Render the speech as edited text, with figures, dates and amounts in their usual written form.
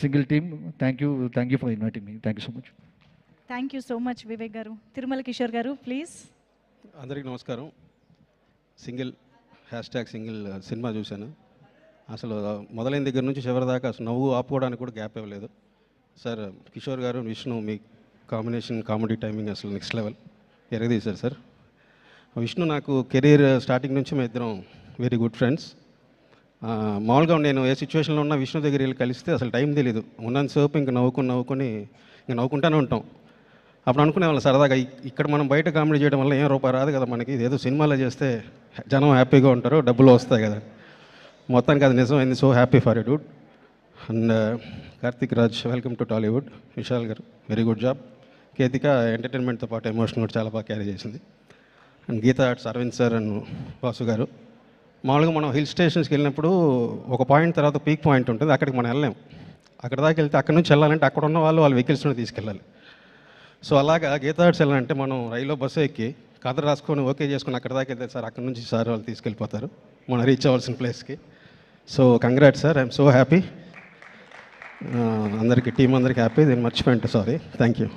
single team. Thank you for inviting me. Thank you so much. Thank you so much Vivek గారు. తిరుమల కిషోర్ గారు please. అందరికీ నమస్కారం. Single cinema చూశాను. అసలు మొదలైన దగ్గర నుంచి చివరి దాకా అసలు నవ్వు ఆపుకోవడానికి కూడా గ్యాప్ ఇవ్వలేదు. సార్ కిషోర్ గారు, విష్ణు, మీ కాంబినేషన్, కామెడీ టైమింగ్ అసలు నెక్స్ట్ లెవెల్ ఎరగదీశారు సార్. విష్ణు నాకు కెరీర్ స్టార్టింగ్ నుంచి మేము ఇద్దరం వెరీ గుడ్ ఫ్రెండ్స్. మామూలుగా నేను ఏ సిచ్యువేషన్లో ఉన్నా విష్ణు దగ్గర వెళ్ళి కలిస్తే అసలు టైం తెలీదు. ఉన్నంతసేపు ఇంక నవ్వుకుంటూనే ఉంటాం. అప్పుడు అనుకునే వాళ్ళు సరదాగా ఇక్కడ మనం బయట కామెడీ చేయడం వల్ల ఏం రూపాయి రాదు కదా మనకి, ఏదో సినిమాలో చేస్తే జనం హ్యాపీగా ఉంటారు, డబ్బులు వస్తాయి కదా. మొత్తానికి అది నిజమైంది. So happy for you dude. And Karthik Raj, welcome to Tollywood. Vishal garu, very good job. Ketika ఎంటర్టైన్మెంట్తో పాటు ఎమోషన్ కూడా చాలా బాగా క్యారీ చేసింది. And Geetha Arts, Aravind sir and Vasu garu. మామూలుగా మనం హిల్ స్టేషన్స్కి వెళ్ళినప్పుడు ఒక పాయింట్ తర్వాత పీక్ పాయింట్ ఉంటుంది, అక్కడికి మనం వెళ్ళలేం. అక్కడ దాకా వెళ్తే అక్కడ నుంచి వెళ్ళాలంటే అక్కడ ఉన్న వాళ్ళ వెహికల్స్లో తీసుకెళ్ళాలి. సో అలాగా గీతా ఆర్ట్స్ వెళ్ళాలంటే మనం రైల్లో బస్సు ఎక్కి కథ రాసుకొని ఓకే చేసుకుని అక్కడ దాకా వెళ్తే సార్ అక్కడ నుంచి సార్ వాళ్ళు తీసుకెళ్ళిపోతారు మనం రీచ్ అవ్వాల్సిన ప్లేస్కి. So congrats sir, I'm so happy. అందరికీ టీం అందరికీ హ్యాపీ. నేను మర్చిపోయింటే సారీ. Thank you.